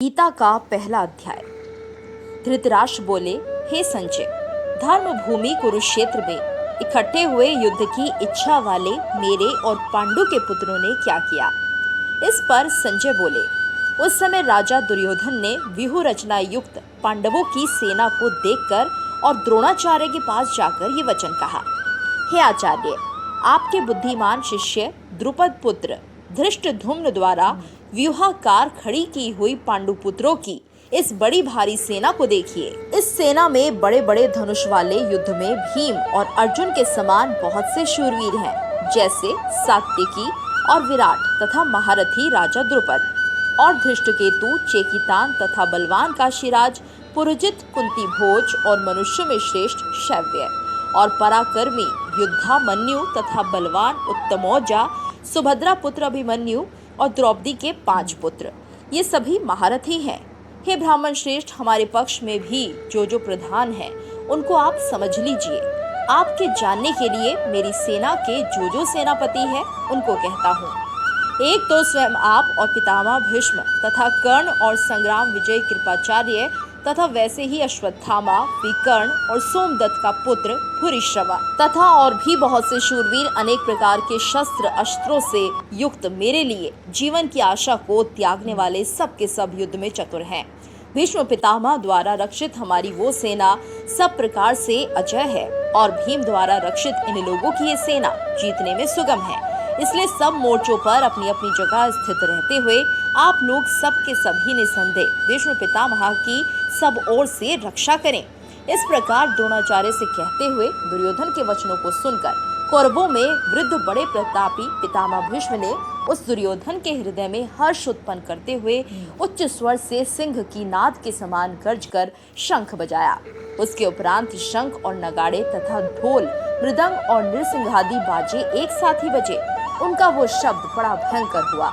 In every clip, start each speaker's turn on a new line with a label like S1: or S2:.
S1: गीता का पहला अध्याय। धृतराष्ट्र बोले, हे संजय, धर्म भूमि कुरुक्षेत्र में इकट्ठे हुए युद्ध की इच्छा वाले मेरे और पांडु के पुत्रों ने क्या किया। इस पर संजय बोले, उस समय राजा दुर्योधन ने व्यूह रचना युक्त पांडवों की सेना को देखकर और द्रोणाचार्य के पास जाकर ये वचन कहा, हे आचार्य, आपके बुद्धिमान शिष्य द्रुपद पुत्र धृष्टद्युम्न द्वारा व्यूहाकार खड़ी की हुई पांडुपुत्रों की इस बड़ी भारी सेना को देखिए। इस सेना में बड़े बड़े धनुष वाले युद्ध में भीम और अर्जुन के समान बहुत से शूरवीर हैं, जैसे सात्यकी और विराट तथा महारथी राजा द्रुपद और धृष्टकेतु, चेकितान तथा बलवान काशीराज, पुरुजित, कुंती भोज और मनुष्य में श्रेष्ठ शैव्य और पराक्रमी युद्धामन्यु तथा बलवान उत्तमौजा सुभद्रा पुत्र अभिमन्यु और द्रौपदी के 5 पुत्र, ये सभी महारथी हैं। हे ब्राह्मण श्रेष्ठ, हमारे पक्ष में भी जो प्रधान हैं, उनको आप समझ लीजिए। आपके जानने के लिए मेरी सेना के जो सेनापति हैं, उनको कहता हूँ। एक तो स्वयं आप और पितामह भीष्म तथा कर्ण और संग्राम विजय कृपाचार्य तथा वैसे ही अश्वत्थामा, विकर्ण और सोमदत्त का पुत्र भूरिश्रवा तथा और भी बहुत से शूरवीर अनेक प्रकार के शस्त्र अस्त्रों से युक्त मेरे लिए जीवन की आशा को त्यागने वाले सब के सब युद्ध में चतुर हैं। भीष्म पितामह द्वारा रक्षित हमारी वो सेना सब प्रकार से अजय है और भीम द्वारा रक्षित इन लोगों की ये सेना जीतने में सुगम है। इसलिए सब मोर्चों पर अपनी अपनी जगह स्थित रहते हुए आप लोग सब के सभी निसंदेह भीष्म पितामह की सब ओर से रक्षा करें। इस प्रकार द्रोणाचार्य से कहते हुए दुर्योधन के वचनों को सुनकर कौरवों में वृद्ध बड़े प्रतापी पितामह भीष्म ने उस दुर्योधन के हृदय में हर्ष उत्पन्न करते हुए उच्च स्वर से सिंह की नाद के समान गर्ज कर शंख बजाया। उसके उपरांत शंख और नगाड़े तथा ढोल, मृदंग और नृसिंहादि बाजे एक साथ ही बजे। उनका वो शब्द बड़ा भयंकर हुआ।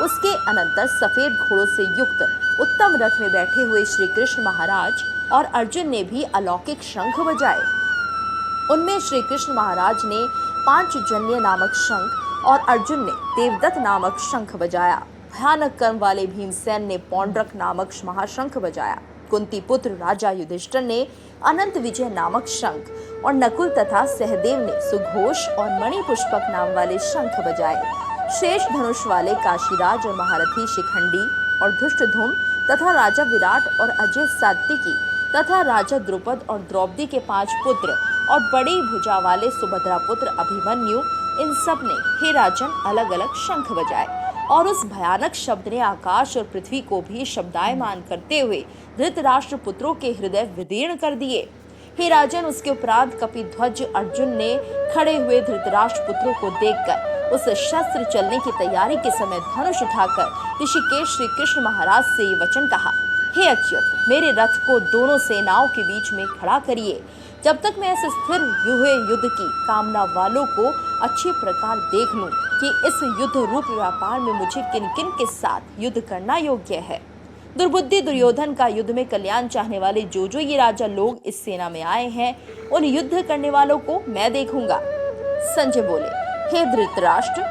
S1: उसके अनंतर सफेद घोड़ों से युक्त उत्तम रथ में बैठे हुए श्री कृष्ण महाराज और अर्जुन ने भी अलौकिक शंख बजाए। उनमें श्री कृष्ण महाराज ने पांचजन्य नामक शंख और अर्जुन ने देवदत्त नामक शंख बजाया। भयानक कर्म वाले भीमसेन ने पौंड्रक नामक महाशंख बजाया। कुंती पुत्र राजा युधिष्ठिर ने अनंत विजय नामक शंख और नकुल तथा सहदेव ने सुघोष और मणिपुष्पक नाम वाले शंख बजाए। शेष धनुष वाले काशीराज और महारथी शिखंडी और धृष्टद्युम्न तथा राजा विराट और अजय सात्यकी तथा राजा द्रुपद और द्रौपदी के 5 पुत्र और बड़ी भुजा वाले सुभद्रा पुत्र अभिमन्यु, इन सब ने हे राजन अलग अलग शंख बजाए और उस भयानक शब्द ने आकाश और पृथ्वी को भी शब्दायमान करते हुए धृतराष्ट्र पुत्रों के हृदय विदीर्ण कर दिए। हे राजन, उसके उपरांत कपिध्वज अर्जुन ने खड़े हुए धृतराष्ट्र पुत्रों को देखकर उस शस्त्र चलने की तैयारी के समय धनुष उठाकर ऋषिकेश श्री कृष्ण महाराज से ये वचन कहा, हे अच्युत, मेरे रथ को दोनों सेनाओं के बीच में खड़ा करिए। जब तक मैं इस स्थिर हुए युद्ध की कामना वालों को अच्छे प्रकार देख लूं कि इस युद्ध रूप व्यापार में मुझे किन किन के साथ युद्ध करना योग्य है। दुर्बुद्धि दुर्योधन का युद्ध में कल्याण चाहने वाले जो ये राजा लोग इस सेना में आए हैं, उन युद्ध करने वालों को मैं देखूंगा। संजय बोले, हे धृतराष्ट्र,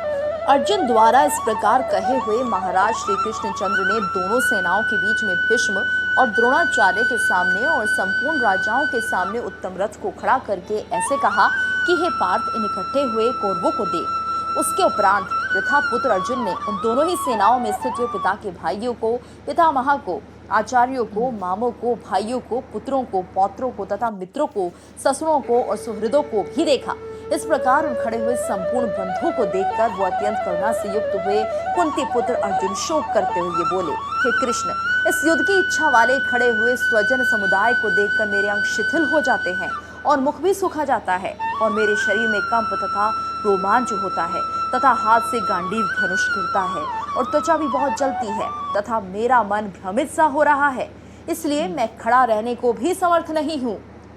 S1: अर्जुन द्वारा इस प्रकार कहे हुए महाराज श्री कृष्णचंद्र ने दोनों सेनाओं के बीच में भीष्म और द्रोणाचार्य के सामने और संपूर्ण राजाओं के सामने उत्तम रथ को खड़ा करके ऐसे कहा कि हे पार्थ, इन इकट्ठे हुए कौरवों को देख। उसके उपरांत प्रथा पुत्र अर्जुन ने उन दोनों ही सेनाओं में स्थित हुए पिता के भाइयों को, पितामह को, आचार्यों को, मामों को, भाइयों को, पुत्रों को, पौत्रों को तथा मित्रों को, ससुरों को और सुहृदों को भी देखा। इस प्रकार उन खड़े हुए संपूर्ण बंधुओं को देखकर वो अत्यंत करुणा से युक्त हुए कुंती पुत्र अर्जुन शोक करते हुए बोले, हे कृष्ण, इस युद्ध की इच्छा वाले खड़े हुए स्वजन समुदाय को देखकर मेरे अंग शिथिल हो जाते हैं और मुख भी सूखा जाता है और मेरे शरीर में कंप तथा रोमांच होता है तथा हाथ से गांडीव धनुष गिरता है और त्वचा भी बहुत जलती है तथा मेरा मन भ्रमित सा हो रहा है। इसलिए मैं खड़ा रहने को भी समर्थ नहीं हूँ।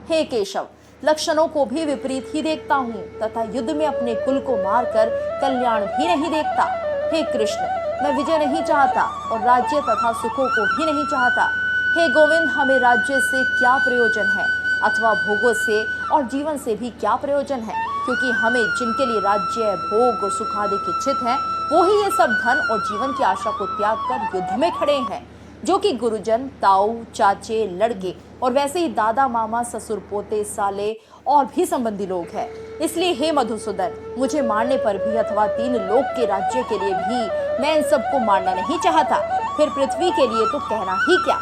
S1: हे केशव, लक्षणों को भी विपरीत ही देखता हूँ तथा युद्ध में अपने कुल को मारकर कल्याण भी नहीं देखता। हे कृष्ण, मैं विजय नहीं चाहता और राज्य तथा सुखों को भी नहीं चाहता। हे गोविंद, हमें राज्य से क्या प्रयोजन है अथवा भोगों से और जीवन से भी क्या प्रयोजन है, क्योंकि हमें जिनके लिए राज्य, भोग और सुखादि इच्छित हैं, वो ही ये सब धन और जीवन की आशा को त्याग कर युद्ध में खड़े हैं। जो कि गुरुजन, ताऊ, चाचे, लड़के और वैसे ही दादा, मामा, ससुर, पोते, साले और भी संबंधी लोग हैं। इसलिए हे मधुसूदन, मुझे मारने पर भी अथवा 3 लोक के राज्य के लिए भी मैं इन सबको मारना नहीं चाहता, फिर पृथ्वी के लिए तो कहना ही क्या।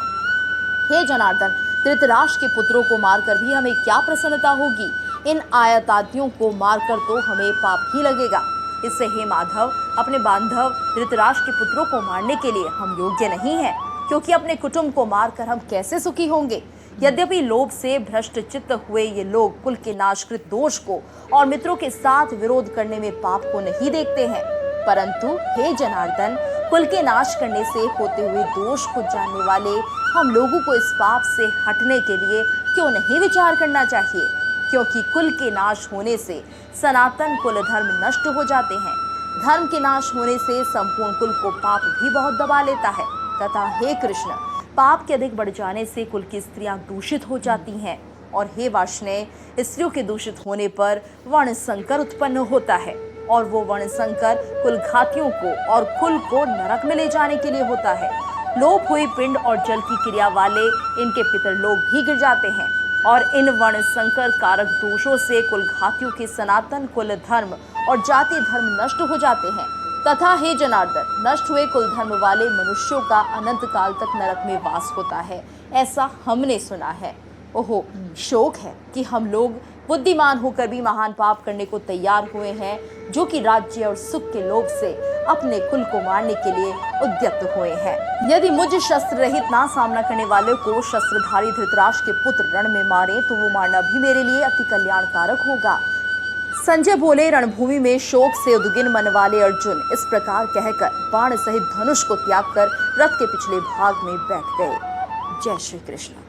S1: हे जनार्दन, धृतराष्ट्र के पुत्रों को मारकर भी हमें क्या प्रसन्नता होगी? इन आयतादियों को मारकर तो हमें पाप ही लगेगा। इससे हे माधव, अपने बांधव धृतराष्ट्र के पुत्रों को मारने के लिए हम योग्य नहीं हैं, क्योंकि अपने कुटुंब को मारकर हम कैसे सुखी होंगे। यद्यपि लोभ से भ्रष्ट चित्त हुए ये लोग कुल के नाशकृत दोष को और मित्रों के साथ विरोध करने में पाप को नहीं देखते हैं, परंतु हे जनार्दन, कुल के नाश करने से होते हुए दोष को जानने वाले हम लोगों को इस पाप से हटने के लिए क्यों नहीं विचार करना चाहिए? क्योंकि कुल के नाश होने से सनातन कुल धर्म नष्ट हो जाते हैं। धर्म के नाश होने से संपूर्ण कुल को पाप भी बहुत दबा लेता है। तथा हे कृष्ण, पाप के अधिक बढ़ जाने से कुल की स्त्रियां दूषित हो जाती हैं, और हे वार्ष्णेय, स्त्रियों के दूषित होने पर वर्ण संकर उत्पन्न होता है, और वो वर्ण संकर कुल घातियों को और कुल को नरक में ले जाने के लिए होता है। लोप हुई पिंड और जल की क्रिया वाले इनके पितरलोक भी गिर जाते हैं, और इन वर्ण संकर कारक दोषों से कुल घातियों के सनातन कुल धर्म और जाति धर्म नष्ट हो जाते हैं। तथा हे जनार्दन, नष्ट हुए कुल धर्म वाले मनुष्यों का अनंत काल तक नरक में वास होता है, ऐसा हमने सुना है। ओहो, शोक है कि हम लोग बुद्धिमान होकर भी महान पाप करने को तैयार हुए हैं, जो कि राज्य और सुख के लोभ से अपने कुल को मारने के लिए उद्यत हुए हैं। यदि मुझ शस्त्र रहित ना सामना करने वाले को शस्त्रधारी धृतराष्ट्र के पुत्र रण में मारे तो वो मारना भी मेरे लिए अति कल्याणकारक होगा। संजय बोले। रणभूमि में शोक से उद्विग्न मन वाले अर्जुन इस प्रकार कहकर बाण सहित धनुष को त्याग कर रथ के पिछले भाग में बैठ गए। जय श्री कृष्ण।